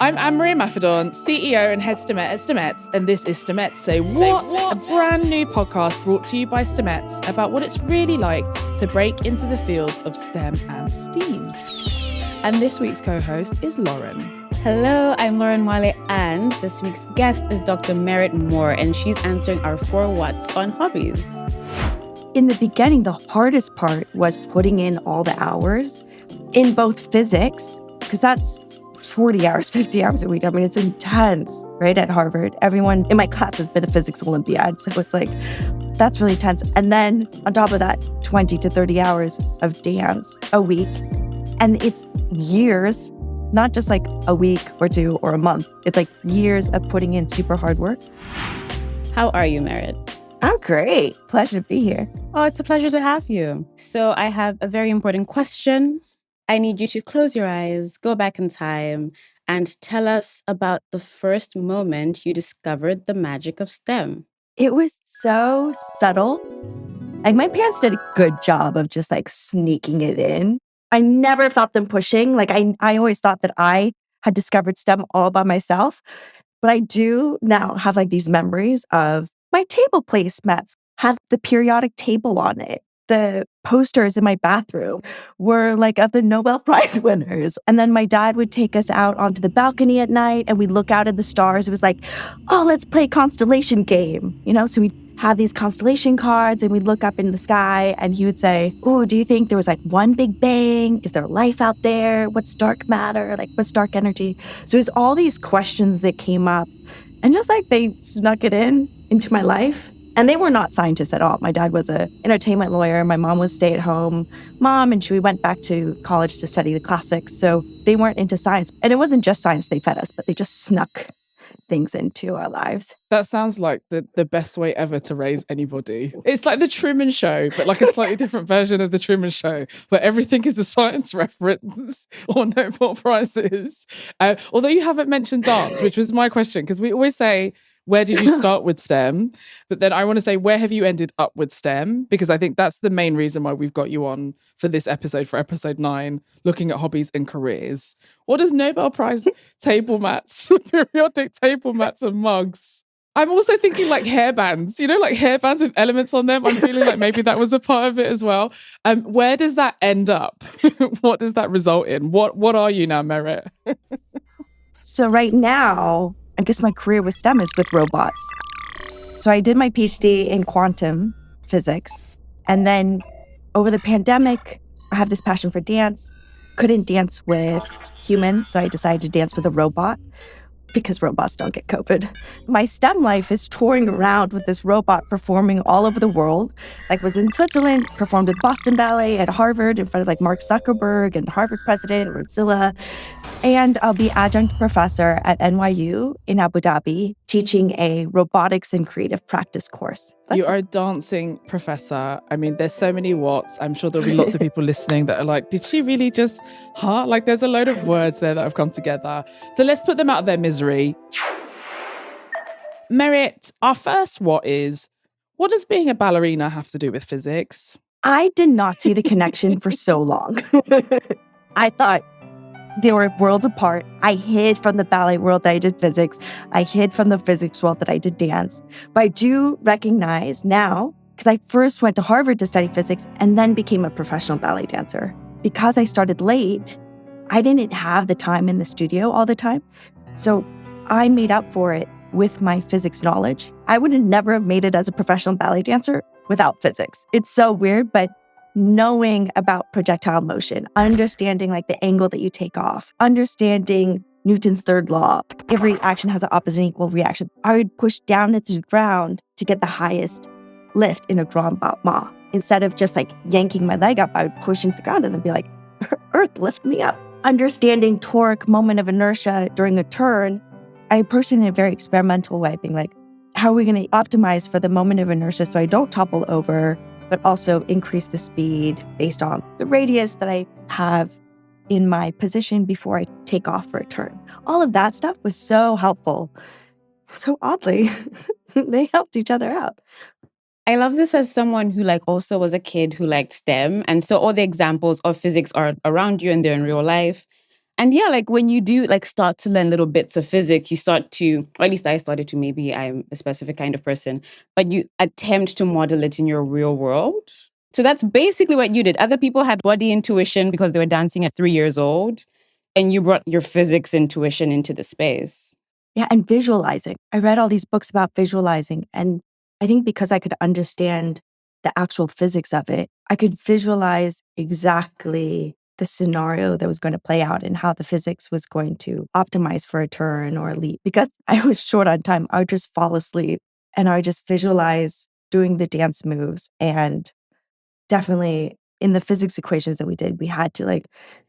I'm Anne-Marie Imafidon, CEO and Head Stemette at Stemettes, and this is Stemettes Say What? A brand new podcast brought to you by Stemettes about what it's really like to break into the fields of STEM and STEAM. And this week's co-host is Lauryn. Hello, I'm Lauryn Mwale, and this week's guest is Dr. Merritt Moore, and she's answering our 4 whats on hobbies. In the beginning, the hardest part was putting in all the hours in both physics, because that's 40 hours, 50 hours a week. I mean, it's intense, right? At Harvard, everyone in my class has been a physics Olympiad. So it's like, that's really intense. And then on top of that, 20 to 30 hours of dance a week. And it's years, not just like a week or 2 or a month. It's like years of putting in super hard work. How are you, Merritt? I'm great. Pleasure to be here. Oh, it's a pleasure to have you. So I have a very important question. I need you to close your eyes, go back in time, and tell us about the first moment you discovered the magic of STEM. It was so subtle. Like, my parents did a good job of just like sneaking it in. I never felt them pushing. Like, I always thought that I had discovered STEM all by myself. But I do now have like these memories of my table placemats had the periodic table on it. The posters in my bathroom were like of the Nobel Prize winners. And then my dad would take us out onto the balcony at night and we'd look out at the stars. It was like, oh, let's play constellation game. So we'd have these constellation cards and we'd look up in the sky and he would say, oh, do you think there was like one big bang? Is there life out there? What's dark matter? Like, what's dark energy? So it was all these questions that came up and just like they snuck it into my life. And they were not scientists at all. My dad was an entertainment lawyer. My mom was stay-at-home mom, and we went back to college to study the classics. So they weren't into science. And it wasn't just science they fed us, but they just snuck things into our lives. That sounds like the best way ever to raise anybody. It's like the Truman Show, but like a slightly different version of the Truman Show, where everything is a science reference or Nobel Prizes. Although you haven't mentioned dance, which was my question, because we always say, where did you start with STEM? But then I want to say, where have you ended up with STEM? Because I think that's the main reason why we've got you on for this episode, for episode 9, looking at hobbies and careers. What does Nobel Prize table mats, periodic table mats and mugs? I'm also thinking like hairbands, like hairbands with elements on them. I'm feeling like maybe that was a part of it as well. Where does that end up? What does that result in? What are you now, Merritt? So right now, I guess my career with STEM is with robots. So I did my PhD in quantum physics. And then over the pandemic, I have this passion for dance. Couldn't dance with humans, so I decided to dance with a robot because robots don't get COVID. My STEM life is touring around with this robot performing all over the world. Like, was in Switzerland, performed with Boston Ballet, at Harvard in front of like Mark Zuckerberg and Harvard president, Rosario. And I'll be adjunct professor at NYU in Abu Dhabi, teaching a robotics and creative practice course. You are a dancing professor. I mean, there's so many whats. I'm sure there'll be lots of people listening that are like, did she really just, Like, there's a load of words there that have come together. So let's put them out of their misery. Merritt, our first what does being a ballerina have to do with physics? I did not see the connection for so long. I thought they were worlds apart. I hid from the ballet world that I did physics. I hid from the physics world that I did dance. But I do recognize now, because I first went to Harvard to study physics and then became a professional ballet dancer. Because I started late, I didn't have the time in the studio all the time. So I made up for it with my physics knowledge. I would have never made it as a professional ballet dancer without physics. It's so weird, but knowing about projectile motion, understanding like the angle that you take off, understanding Newton's third law, every action has an opposite and equal reaction. I would push down into the ground to get the highest lift in a grand battement. Instead of just like yanking my leg up, I would push into the ground and then be like, Earth, lift me up. Understanding torque, moment of inertia during a turn, I approached it in a very experimental way, being like, how are we going to optimize for the moment of inertia so I don't topple over, but also increase the speed based on the radius that I have in my position before I take off for a turn. All of that stuff was so helpful. So oddly, they helped each other out. I love this as someone who also was a kid who liked STEM. And so all the examples of physics are around you and they're in real life. And yeah, like when you do like start to learn little bits of physics, you start to, or at least I started to, maybe I'm a specific kind of person, but you attempt to model it in your real world. So that's basically what you did. Other people had body intuition because they were dancing at 3 years old, and you brought your physics intuition into the space. Yeah, and visualizing. I read all these books about visualizing, and I think because I could understand the actual physics of it, I could visualize exactly the scenario that was going to play out and how the physics was going to optimize for a turn or a leap. Because I was short on time, I would just fall asleep and I would just visualize doing the dance moves. And definitely in the physics equations that we did, we had to like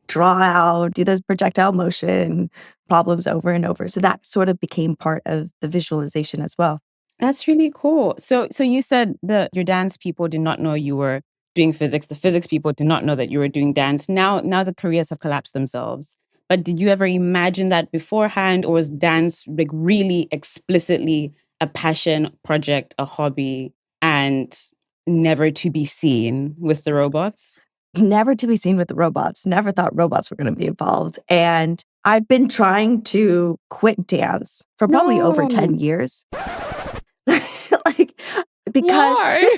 draw out, do those projectile motion problems over and over. So that sort of became part of the visualization as well. That's really cool. So you said that your dance people did not know you were doing physics. The physics people did not know that you were doing dance. Now the careers have collapsed themselves. But did you ever imagine that beforehand, or was dance like really explicitly a passion project, a hobby, and never to be seen with the robots? Never to be seen with the robots. Never thought robots were going to be involved. And I've been trying to quit dance for probably over 10 years. Like, Why?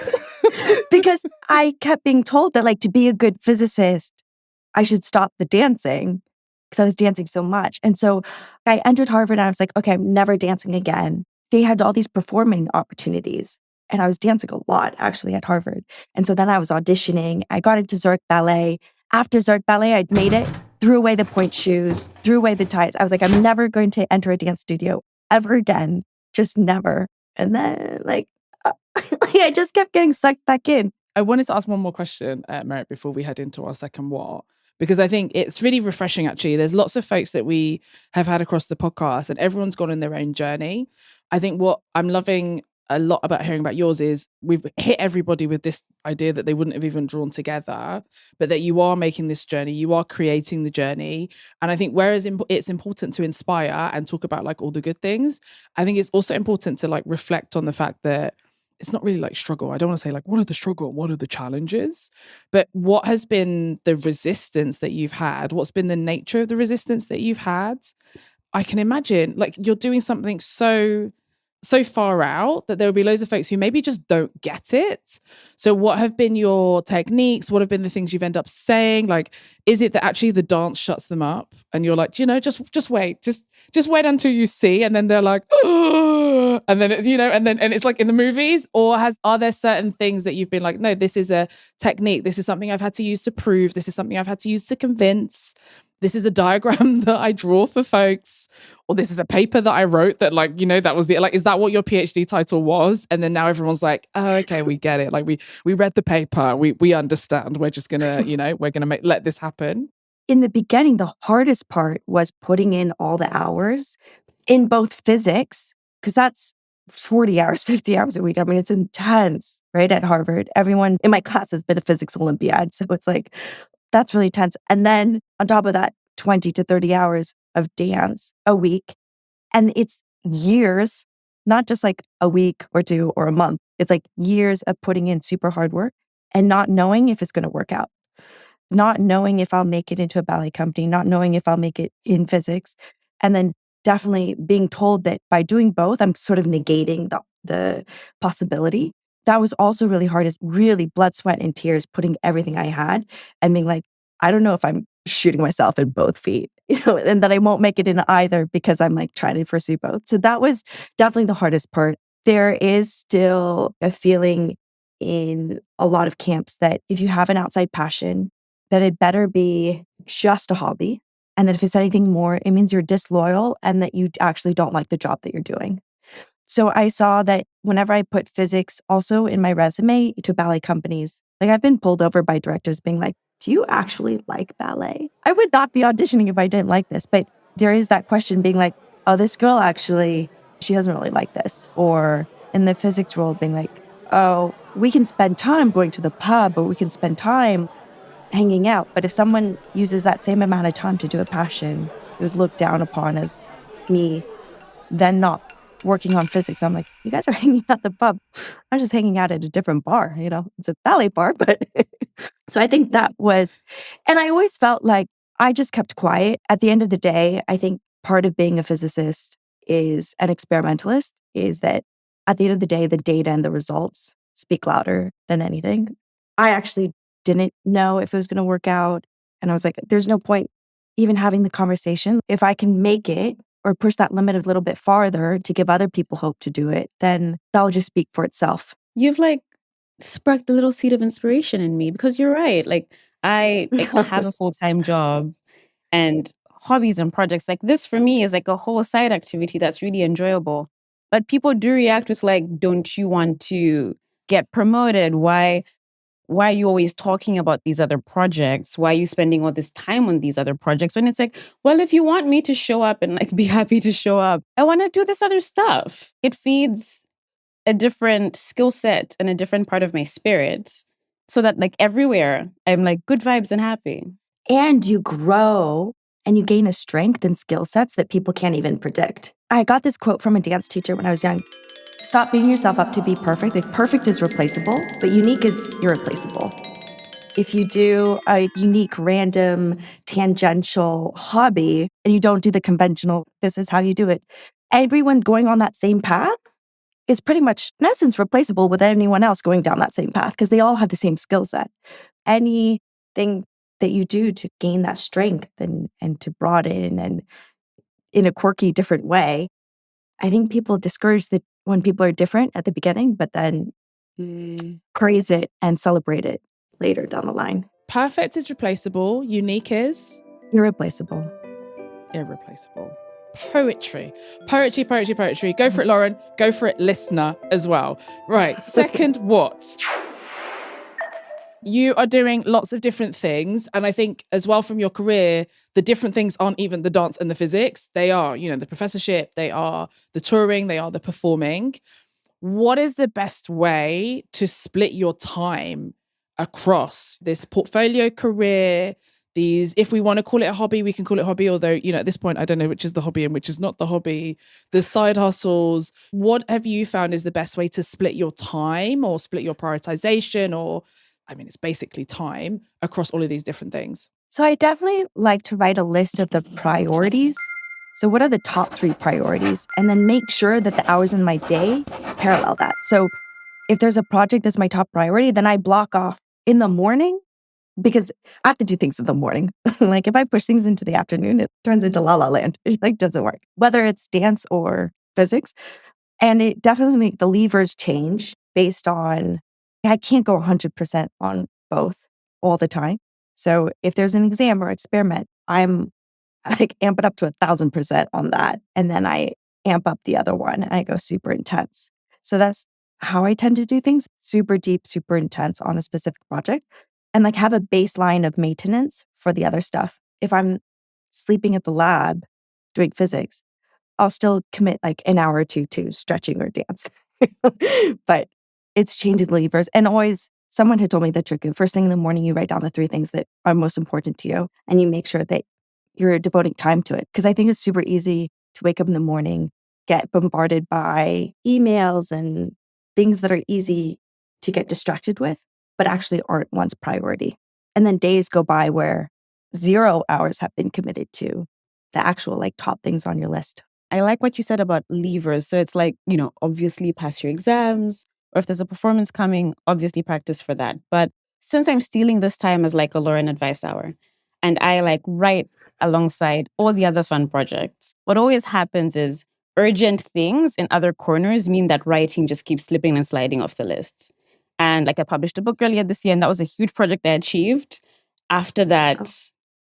because I kept being told that like to be a good physicist, I should stop the dancing because I was dancing so much. And so I entered Harvard and I was like, okay, I'm never dancing again. They had all these performing opportunities. And I was dancing a lot actually at Harvard. And so then I was auditioning. I got into Zurich Ballet. After Zurich Ballet, I'd made it, threw away the point shoes, threw away the ties. I was like, I'm never going to enter a dance studio ever again. Just never. And then I just kept getting sucked back in. I wanted to ask one more question, Merritt, before we head into our second what, because I think it's really refreshing, actually. There's lots of folks that we have had across the podcast and everyone's gone on their own journey. I think what I'm loving a lot about hearing about yours is we've hit everybody with this idea that they wouldn't have even drawn together, but that you are making this journey, you are creating the journey. And I think whereas it's important to inspire and talk about like all the good things, I think it's also important to like reflect on the fact that it's not really like struggle. I don't want to say like, what are the struggle? What are the challenges? But what has been the resistance that you've had? What's been the nature of the resistance that you've had? I can imagine like you're doing something so far out that there will be loads of folks who maybe just don't get it. So what have been your techniques? What have been the things you've ended up saying? Like, is it that actually the dance shuts them up and you're like, just wait, just wait until you see. And then they're like, oh, and then, and it's like in the movies, or are there certain things that you've been like, no, this is a technique. This is something I've had to use to prove. This is something I've had to use to convince. This is a diagram that I draw for folks, or this is a paper that I wrote that that was is that what your PhD title was? And then now everyone's like, oh, okay, we get it. Like we read the paper, we understand. We're just gonna, we're gonna let this happen. In the beginning, the hardest part was putting in all the hours in both physics, because that's 40 hours, 50 hours a week. I mean, it's intense, right? At Harvard, everyone in my class has been a physics Olympiad. So it's like, that's really tense. And then on top of that, 20 to 30 hours of dance a week. And it's years, not just like a week or two or a month. It's like years of putting in super hard work and not knowing if it's going to work out, not knowing if I'll make it into a ballet company, not knowing if I'll make it in physics. And then definitely being told that by doing both, I'm sort of negating the possibility. That was also really hard, is really blood, sweat, and tears, putting everything I had and being like, I don't know if I'm shooting myself in both feet, and that I won't make it in either because I'm like trying to pursue both. So that was definitely the hardest part. There is still a feeling in a lot of camps that if you have an outside passion, that it better be just a hobby. And that if it's anything more, it means you're disloyal and that you actually don't like the job that you're doing. So I saw that whenever I put physics also in my resume to ballet companies, like I've been pulled over by directors being like, do you actually like ballet? I would not be auditioning if I didn't like this. But there is that question being like, oh, this girl actually, she doesn't really like this. Or in the physics world being like, oh, we can spend time going to the pub or we can spend time hanging out. But if someone uses that same amount of time to do a passion, it was looked down upon as me then not working on physics. I'm like, you guys are hanging out at the pub. I'm just hanging out at a different bar. It's a ballet bar, but so I think that was, and I always felt like I just kept quiet. At the end of the day, I think part of being a physicist is an experimentalist is that at the end of the day, the data and the results speak louder than anything. I actually didn't know if it was going to work out. And I was like, there's no point even having the conversation. If I can make it or push that limit a little bit farther to give other people hope to do it, then that'll just speak for itself. You've like sparked a little seed of inspiration in me because you're right. Like I have a full-time job and hobbies and projects like this for me is like a whole side activity that's really enjoyable. But people do react with like, don't you want to get promoted? Why are you always talking about these other projects? Why are you spending all this time on these other projects? When it's like, well, if you want me to show up and like be happy to show up, I want to do this other stuff. It feeds a different skill set and a different part of my spirit so that like everywhere I'm like good vibes and happy. And you grow and you gain a strength and skill sets that people can't even predict. I got this quote from a dance teacher when I was young. Stop beating yourself up to be perfect. Like perfect is replaceable, but unique is irreplaceable. If you do a unique, random, tangential hobby and you don't do the conventional, this is how you do it, everyone going on that same path is pretty much, in essence, replaceable with anyone else going down that same path because they all have the same skill set. Anything that you do to gain that strength and to broaden and in a quirky, different way, I think people discourage that when people are different at the beginning, but then praise it and celebrate it later down the line. Perfect is replaceable. Unique is Irreplaceable. irreplaceable. Poetry. Poetry. Go for it, Lauryn. Go for it, listener, as well. Right. Second, what? You are doing lots of different things. And I think as well from your career, the different things aren't even the dance and the physics. They are, the professorship, they are the touring, they are the performing. What is the best way to split your time across this portfolio career? These, if we want to call it a hobby, we can call it a hobby. Although, at this point, I don't know which is the hobby and which is not the hobby. The side hustles. What have you found is the best way to split your time or split your prioritization or, it's basically time across all of these different things? So I definitely like to write a list of the priorities. So what are the top 3 priorities? And then make sure that the hours in my day parallel that. So if there's a project that's my top priority, then I block off in the morning because I have to do things in the morning. Like if I push things into the afternoon, it turns into la la land. It doesn't work, whether it's dance or physics. And it definitely, the levers change based on, I can't go 100% on both all the time. So if there's an exam or experiment, I'm like amp it up to 1,000% on that. And then I amp up the other one and I go super intense. So that's how I tend to do things, super deep, super intense on a specific project and like have a baseline of maintenance for the other stuff. If I'm sleeping at the lab doing physics, I'll still commit like an hour or two to stretching or dance. But it's changing the levers. And always, someone had told me the trick of first thing in the morning, you write down the 3 things that are most important to you and you make sure that you're devoting time to it. Because I think it's super easy to wake up in the morning, get bombarded by emails and things that are easy to get distracted with, but actually aren't one's priority. And then days go by where 0 hours have been committed to the actual like top things on your list. I like what you said about levers. So it's like, obviously pass your exams, or if there's a performance coming, obviously practice for that. But since I'm stealing this time as like a Lauryn advice hour, and I like write alongside all the other fun projects, what always happens is urgent things in other corners mean that writing just keeps slipping and sliding off the list. And like I published a book earlier this year, and that was a huge project I achieved. After that,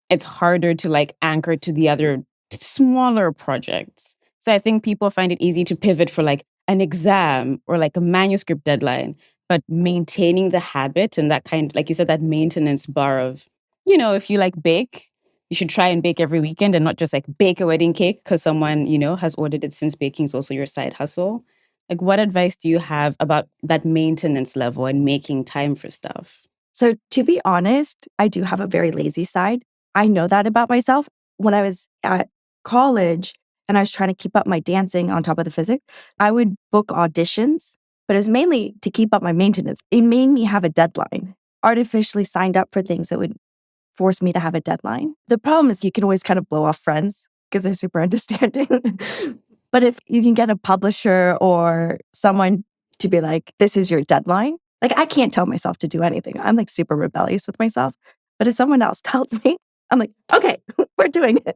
it's harder to like anchor to the other smaller projects. So I think people find it easy to pivot for like an exam or like a manuscript deadline, but maintaining the habit and that kind, like you said, that maintenance bar of, if you like bake, you should try and bake every weekend and not just like bake a wedding cake because someone, has ordered it, since baking is also your side hustle. Like what advice do you have about that maintenance level and making time for stuff? So to be honest, I do have a very lazy side. I know that about myself. When I was at college and I was trying to keep up my dancing on top of the physics, I would book auditions, but it was mainly to keep up my maintenance. It made me have a deadline. Artificially signed up for things that would force me to have a deadline. The problem is you can always kind of blow off friends because they're super understanding. But if you can get a publisher or someone to be like, this is your deadline, like I can't tell myself to do anything. I'm like super rebellious with myself. But if someone else tells me, I'm like, okay, we're doing it.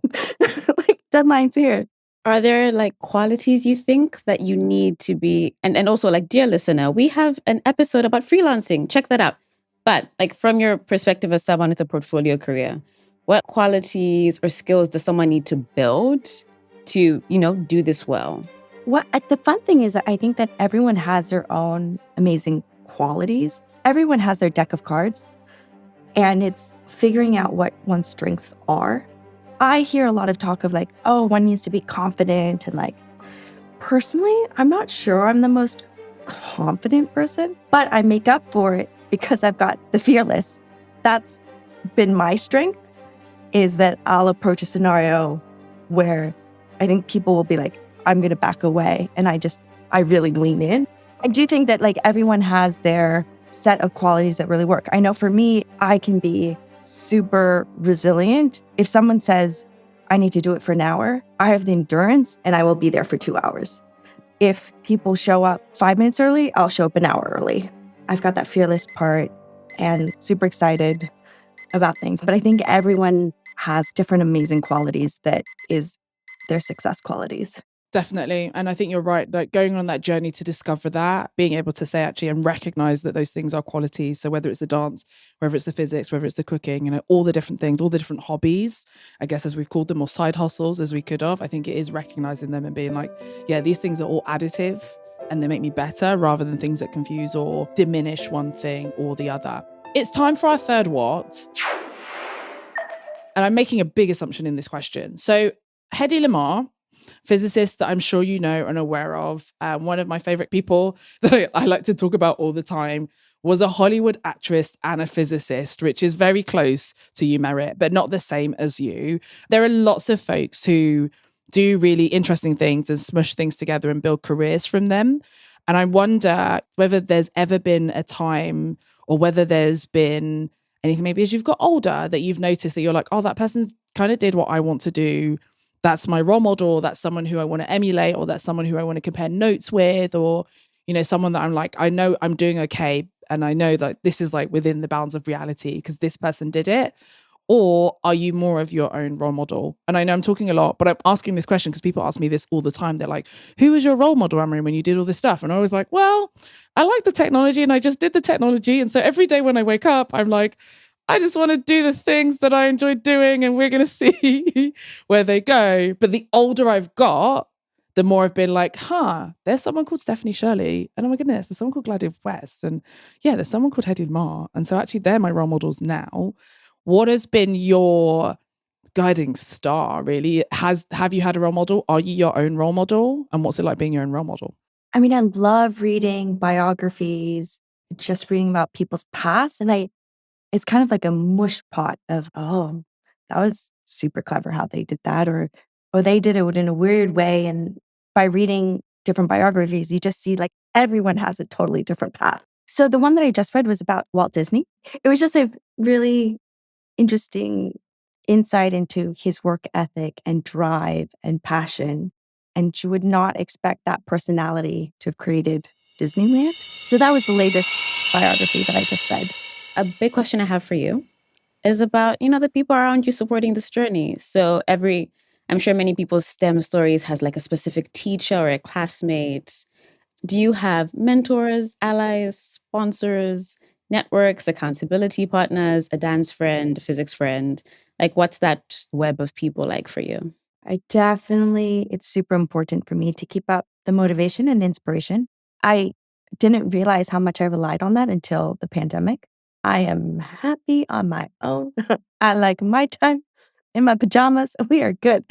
Like deadline's here. Are there like qualities you think that you need to be, and also like, dear listener, we have an episode about freelancing. Check that out. But like from your perspective as someone with a portfolio career, what qualities or skills does someone need to build to, do this well? The fun thing is I think that everyone has their own amazing qualities. Everyone has their deck of cards, and it's figuring out what one's strengths are. I hear a lot of talk of like, oh, one needs to be confident. And like, personally, I'm not sure I'm the most confident person, but I make up for it because I've got the fearless. That's been my strength, is that I'll approach a scenario where I think people will be like, I'm going to back away. And I really lean in. I do think that like everyone has their set of qualities that really work. I know for me, I can be super resilient. If someone says, I need to do it for an hour, I have the endurance and I will be there for 2 hours. If people show up 5 minutes early, I'll show up an hour early. I've got that fearless part and super excited about things. But I think everyone has different amazing qualities that is their success qualities. Definitely. And I think you're right. Like going on that journey to discover that, being able to say actually and recognize that those things are qualities. So whether it's the dance, whether it's the physics, whether it's the cooking, all the different things, all the different hobbies, I guess as we've called them, or side hustles as we could have, I think it is recognizing them and being like, yeah, these things are all additive and they make me better rather than things that confuse or diminish one thing or the other. It's time for our third what. And I'm making a big assumption in this question. So Hedy Lamarr, physicist that I'm sure you know and aware of, one of my favorite people that I like to talk about all the time, was a Hollywood actress and a physicist, which is very close to you, Merritt, but not the same as you. There are lots of folks who do really interesting things and smush things together and build careers from them. And I wonder whether there's ever been a time or whether there's been anything maybe as you've got older that you've noticed that you're like, oh, that person kind of did what I want to do. That's my role model. That's someone who I want to emulate, or that's someone who I want to compare notes with, or, someone that I'm like, I know I'm doing okay. And I know that this is like within the bounds of reality because this person did it. Or are you more of your own role model? And I know I'm talking a lot, but I'm asking this question because people ask me this all the time. They're like, who was your role model, Anne-Marie, when you did all this stuff? And I was like, well, I like the technology and I just did the technology. And so every day when I wake up, I'm like, I just want to do the things that I enjoy doing and we're going to see where they go. But the older I've got, the more I've been like, there's someone called Stephanie Shirley. And oh my goodness, there's someone called Gladys West. And yeah, there's someone called Hedy Lamarr. And so actually they're my role models now. What has been your guiding star, really? Have you had a role model? Are you your own role model? And what's it like being your own role model? I mean, I love reading biographies, just reading about people's past. And it's kind of like a mush pot of, oh, that was super clever how they did that, or they did it in a weird way. And by reading different biographies, you just see like everyone has a totally different path. So the one that I just read was about Walt Disney. It was just a really interesting insight into his work ethic and drive and passion. And you would not expect that personality to have created Disneyland. So that was the latest biography that I just read. A big question I have for you is about, the people around you supporting this journey. So I'm sure many people's STEM stories has like a specific teacher or a classmate. Do you have mentors, allies, sponsors, networks, accountability partners, a dance friend, a physics friend? Like, what's that web of people like for you? It's super important for me to keep up the motivation and inspiration. I didn't realize how much I relied on that until the pandemic. I am happy on my own. I like my time in my pajamas. We are good.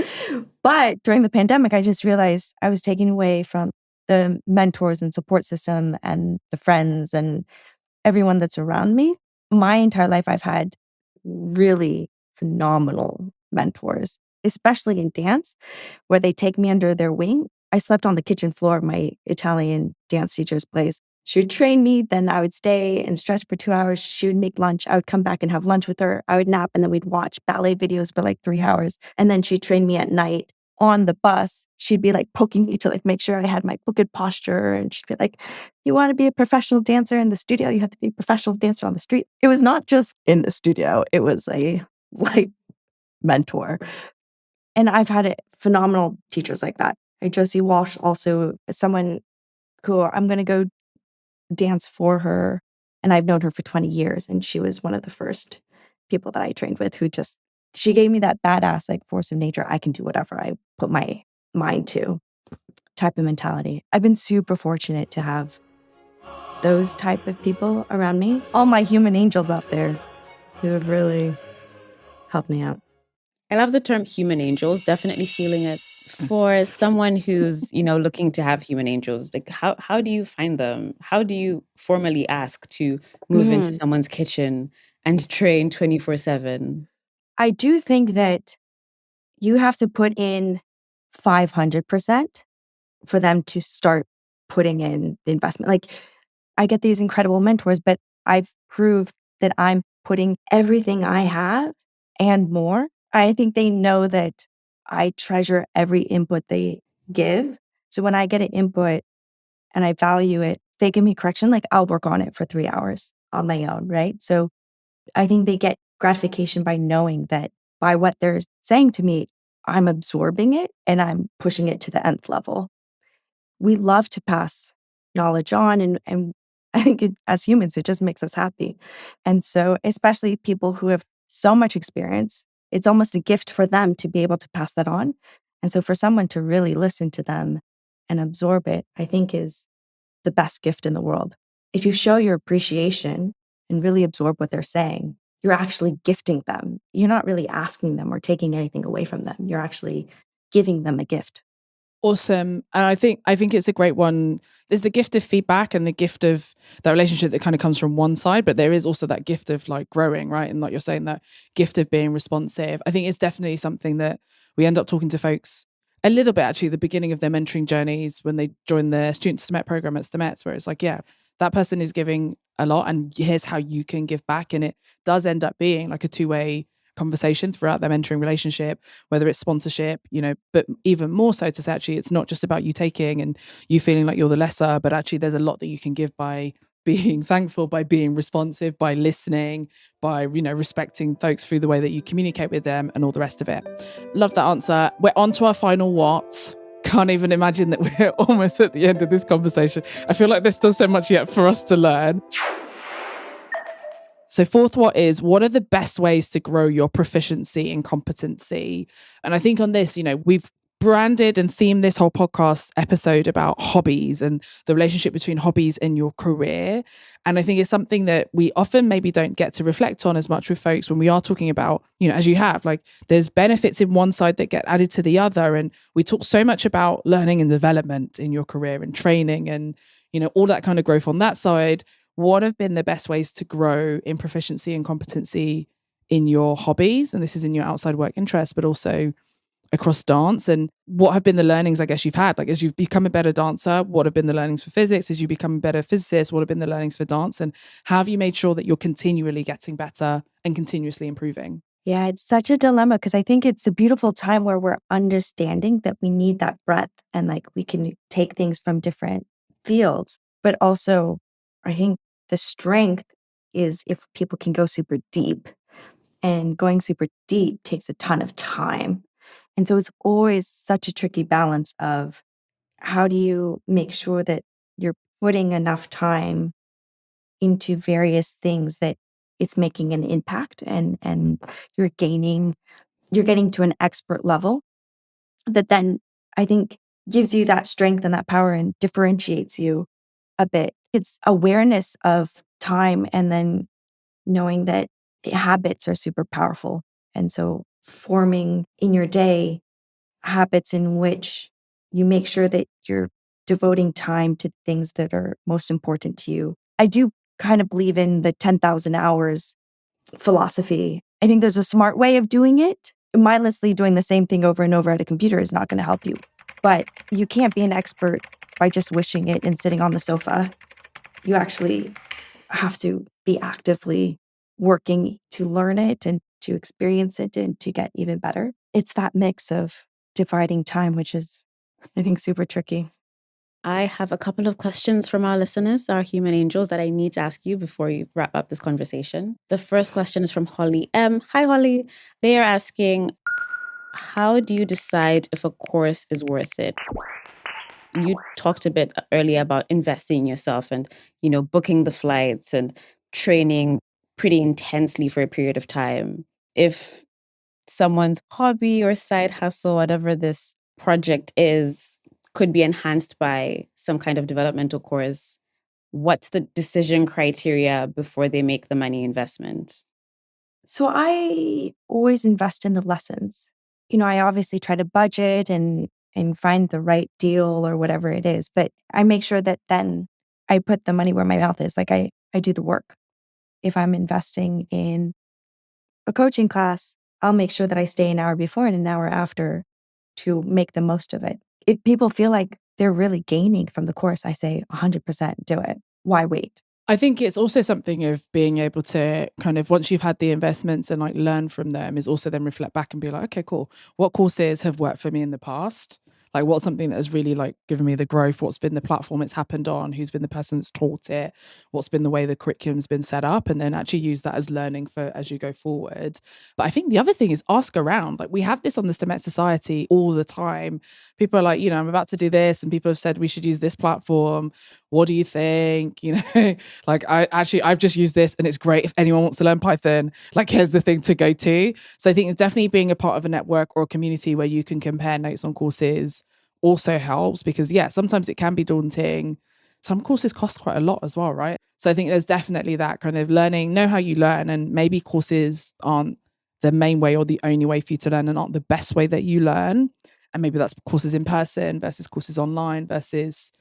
But during the pandemic, I just realized I was taking away from the mentors and support system and the friends and everyone that's around me. My entire life, I've had really phenomenal mentors, especially in dance, where they take me under their wing. I slept on the kitchen floor of my Italian dance teacher's place. She would train me, then I would stay and stretch for 2 hours. She would make lunch. I would come back and have lunch with her. I would nap, and then we'd watch ballet videos for like 3 hours. And then she'd train me at night on the bus. She'd be like poking me to like make sure I had my good posture. And she'd be like, you want to be a professional dancer in the studio? You have to be a professional dancer on the street. It was not just in the studio. It was a life mentor. And I've had phenomenal teachers like that. Josie Walsh, also someone who I'm going to go dance for her. And I've known her for 20 years. And she was one of the first people that I trained with who she gave me that badass like force of nature. I can do whatever I put my mind to type of mentality. I've been super fortunate to have those type of people around me. All my human angels out there who have really helped me out. I love the term human angels, definitely stealing it. For someone who's, looking to have human angels, like how do you find them? How do you formally ask to move into someone's kitchen and train 24/7? I do think that you have to put in 500% for them to start putting in the investment. Like, I get these incredible mentors, but I've proved that I'm putting everything I have and more. I think they know that I treasure every input they give. So when I get an input and I value it, they give me correction, like I'll work on it for 3 hours on my own, right? So I think they get gratification by knowing that by what they're saying to me, I'm absorbing it and I'm pushing it to the nth level. We love to pass knowledge on, and I think as humans, it just makes us happy. And so, especially people who have so much experience, it's almost a gift for them to be able to pass that on. And so for someone to really listen to them and absorb it, I think is the best gift in the world. If you show your appreciation and really absorb what they're saying, you're actually gifting them. You're not really asking them or taking anything away from them. You're actually giving them a gift. Awesome. And I think it's a great one. There's the gift of feedback and the gift of that relationship that kind of comes from one side, but there is also that gift of like growing, right? And like you're saying, that gift of being responsive. I think it's definitely something that we end up talking to folks a little bit actually at the beginning of their mentoring journeys when they join the student Stemettes program at Stemettes, where it's like, yeah, that person is giving a lot and here's how you can give back. And it does end up being like a two-way conversation throughout their mentoring relationship, whether it's sponsorship, but even more so to say, actually, it's not just about you taking and you feeling like you're the lesser, but actually there's a lot that you can give by being thankful, by being responsive, by listening, by, respecting folks through the way that you communicate with them and all the rest of it. Love that answer. We're on to our final what. Can't even imagine that we're almost at the end of this conversation. I feel like there's still so much yet for us to learn. So fourth what are the best ways to grow your proficiency and competency? And I think on this, we've branded and themed this whole podcast episode about hobbies and the relationship between hobbies and your career. And I think it's something that we often maybe don't get to reflect on as much with folks when we are talking about, as you have, like there's benefits in one side that get added to the other. And we talk so much about learning and development in your career and training and, all that kind of growth on that side. What have been the best ways to grow in proficiency and competency in your hobbies? And this is in your outside work interests, but also across dance. And what have been the learnings, I guess, you've had? Like, as you've become a better dancer, what have been the learnings for physics? As you become a better physicist, what have been the learnings for dance? And how have you made sure that you're continually getting better and continuously improving? Yeah, it's such a dilemma because I think it's a beautiful time where we're understanding that we need that breadth and like we can take things from different fields. But also, I think the strength is if people can go super deep, and going super deep takes a ton of time. And so it's always such a tricky balance of how do you make sure that you're putting enough time into various things that it's making an impact and you're getting to an expert level that then I think gives you that strength and that power and differentiates you a bit. It's awareness of time and then knowing that habits are super powerful. And so forming in your day habits in which you make sure that you're devoting time to things that are most important to you. I do kind of believe in the 10,000 hours philosophy. I think there's a smart way of doing it. Mindlessly doing the same thing over and over at a computer is not going to help you. But you can't be an expert by just wishing it and sitting on the sofa. You actually have to be actively working to learn it and to experience it and to get even better. It's that mix of dividing time, which is, I think, super tricky. I have a couple of questions from our listeners, our human angels, that I need to ask you before you wrap up this conversation. The first question is from Holly M. Hi, Holly. They are asking, how do you decide if a course is worth it? You talked a bit earlier about investing in yourself and, booking the flights and training pretty intensely for a period of time. If someone's hobby or side hustle, whatever this project is, could be enhanced by some kind of developmental course, what's the decision criteria before they make the money investment? So I always invest in the lessons. I obviously try to budget and find the right deal or whatever it is, but I make sure that then I put the money where my mouth is. Like I do the work. If I'm investing in a coaching class, I'll make sure that I stay an hour before and an hour after to make the most of it. If people feel like they're really gaining from the course, I say 100% do it. Why wait? I think it's also something of being able to kind of, once you've had the investments and like learn from them, is also then reflect back and be like, okay, cool. What courses have worked for me in the past? Like what's something that has really like given me the growth? What's been the platform it's happened on? Who's been the person that's taught it? What's been the way the curriculum's been set up? And then actually use that as learning for as you go forward. But I think the other thing is ask around. Like we have this on the Stemettes Society all the time. People are like, I'm about to do this, and people have said we should use this platform. What do you think? Like I've just used this and it's great if anyone wants to learn Python. Like here's the thing to go to. So I think definitely being a part of a network or a community where you can compare notes on courses also helps, because sometimes it can be daunting. Some courses cost quite a lot as well, right? So I think there's definitely that kind of learning, know how you learn, and maybe courses aren't the main way or the only way for you to learn and aren't the best way that you learn. And maybe that's courses in person versus courses online versus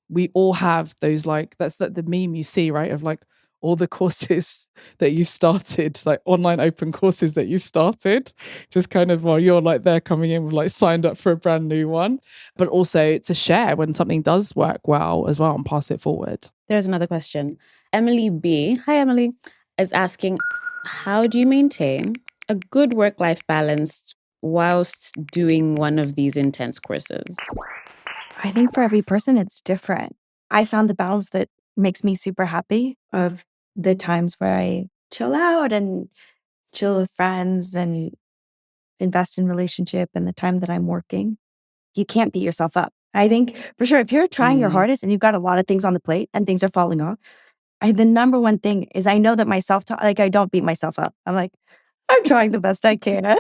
we all have those, like, that's the meme you see, right? Of like all the courses that you've started, like online open courses that you've started, just kind of while you're like there coming in with like signed up for a brand new one, but also to share when something does work well as well and pass it forward. There's another question. Emily B. Hi, Emily. Is asking, how do you maintain a good work-life balance whilst doing one of these intense courses? I think for every person, it's different. I found the balance that makes me super happy of the times where I chill out and chill with friends and invest in relationship and the time that I'm working. You can't beat yourself up. I think for sure, if you're trying your hardest and you've got a lot of things on the plate and things are falling off, the number one thing is I know that I don't beat myself up. I'm like, I'm trying the best I can.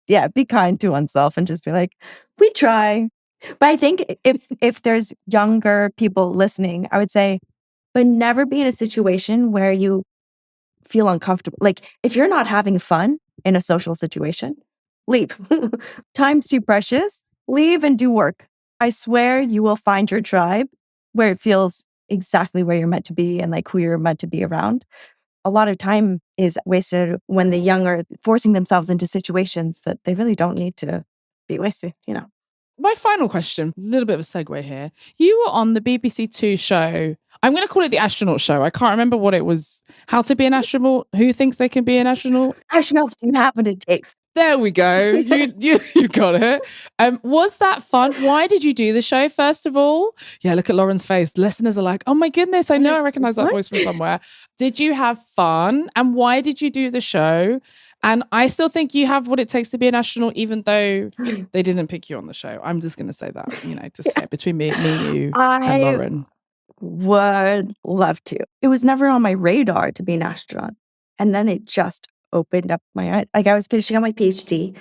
Yeah, be kind to oneself and just be like, we try. But I think if there's younger people listening, I would say, but never be in a situation where you feel uncomfortable. Like if you're not having fun in a social situation, leave. Time's too precious. Leave and do work. I swear you will find your tribe where it feels exactly where you're meant to be and like who you're meant to be around. A lot of time is wasted when the young are forcing themselves into situations that they really don't need to be wasted, My final question, a little bit of a segue here. You were on the BBC Two show. I'm going to call it the astronaut show. I can't remember what it was. How to be an astronaut? Who thinks they can be an astronaut? Astronauts do have what it takes. There we go. You got it. Was that fun? Why did you do the show, first of all? Yeah, look at Lauryn's face. Listeners are like, oh my goodness, I know I recognize that voice from somewhere. Did you have fun? And why did you do the show? And I still think you have what it takes to be an astronaut, even though they didn't pick you on the show. I'm just going to say that, just say between me, you, and Lauryn. Would love to. It was never on my radar to be an astronaut. And then it just opened up my eyes. Like I was finishing on my PhD,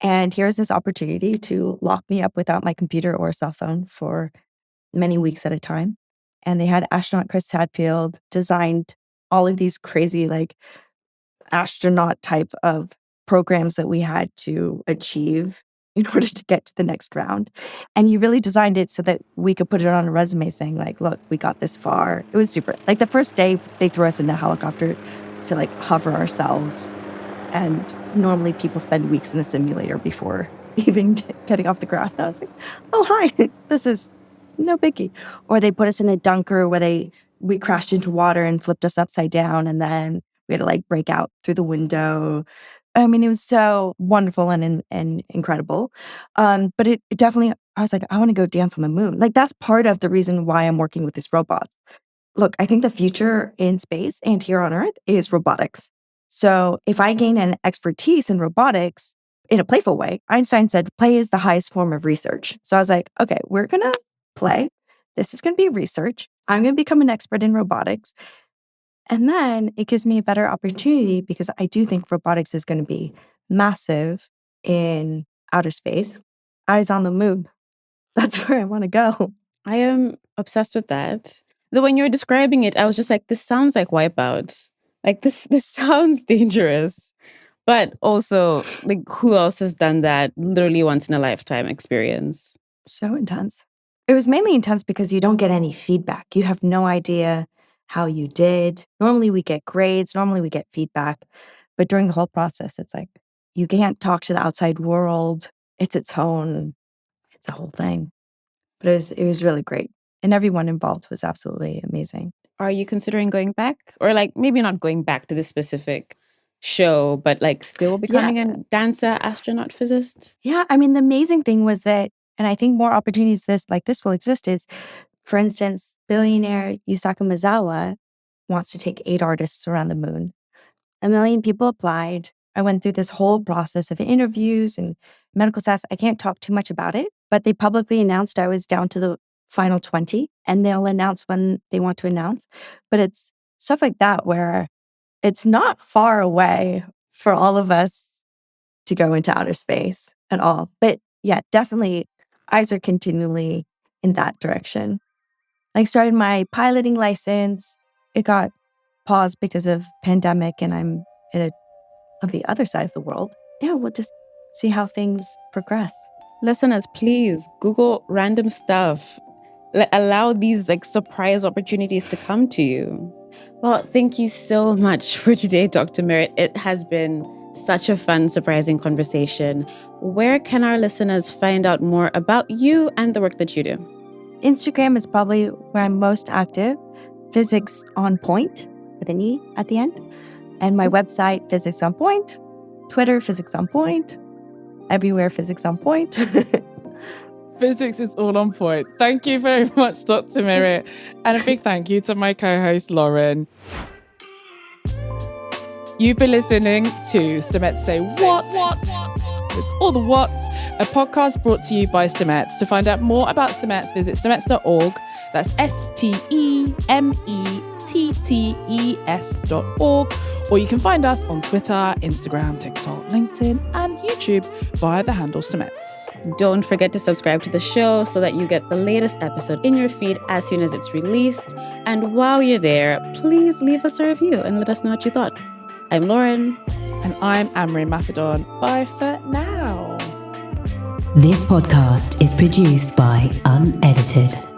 and here's this opportunity to lock me up without my computer or cell phone for many weeks at a time. And they had astronaut Chris Hadfield designed all of these crazy like astronaut type of programs that we had to achieve in order to get to the next round. And he really designed it so that we could put it on a resume saying like, look, we got this far. It was super. Like the first day they threw us in a helicopter to like hover ourselves. And normally people spend weeks in a simulator before even getting off the ground. I was like, oh, hi, this is no biggie. Or they put us in a dunker where they we crashed into water and flipped us upside down. And then we had to like break out through the window. I mean, it was so wonderful and incredible. But it definitely, I was like, I want to go dance on the moon. Like that's part of the reason why I'm working with these robots. Look, I think the future in space and here on Earth is robotics. So if I gain an expertise in robotics in a playful way, Einstein said play is the highest form of research. So I was like, okay, we're going to play. This is going to be research. I'm going to become an expert in robotics. And then it gives me a better opportunity because I do think robotics is going to be massive in outer space. Eyes on the moon. That's where I want to go. I am obsessed with that. Though when you were describing it, I was just like, this sounds like Wipeout. Like this sounds dangerous. But also, like, who else has done that literally once in a lifetime experience? So intense. It was mainly intense because you don't get any feedback. You have no idea how you did. Normally we get grades. Normally we get feedback. But during the whole process, it's like, you can't talk to the outside world. It's a whole thing. But it was really great. And everyone involved was absolutely amazing. Are you considering going back? Or like maybe not going back to this specific show, but like still becoming a dancer, astronaut, physicist? Yeah, I mean, the amazing thing was that, and I think more opportunities like this will exist is, for instance, billionaire Yusaku Maezawa wants to take 8 artists around the moon. 1 million people applied. I went through this whole process of interviews and medical tests. I can't talk too much about it, but they publicly announced I was down to the final 20, and they'll announce when they want to announce. But it's stuff like that where it's not far away for all of us to go into outer space at all. But yeah, definitely eyes are continually in that direction. I started my piloting license. It got paused because of pandemic, and I'm on the other side of the world. Yeah, we'll just see how things progress. Listeners, please Google random stuff. Allow these like surprise opportunities to come to you. Well, thank you so much for today, Dr. Merritt. It has been such a fun, surprising conversation. Where can our listeners find out more about you and the work that you do? Instagram is probably where I'm most active. Physics on Point with an E at the end. And my website, Physics on Point. Twitter, Physics on Point. Everywhere, Physics on Point. Physics is all on point. Thank you very much, Dr. Merritt. And a big thank you to my co-host, Lauryn. You've been listening to Stemettes Say What? With all the whats, a podcast brought to you by Stemettes. To find out more about Stemettes, visit stemettes.org. That's STEMETTES.org. Or you can find us on Twitter, Instagram, TikTok, LinkedIn, and YouTube via the handle Stemettes. Don't forget to subscribe to the show so that you get the latest episode in your feed as soon as it's released. And while you're there, please leave us a review and let us know what you thought. I'm Lauryn. And I'm Anne-Marie Imafidon. Bye for now. This podcast is produced by Unedited.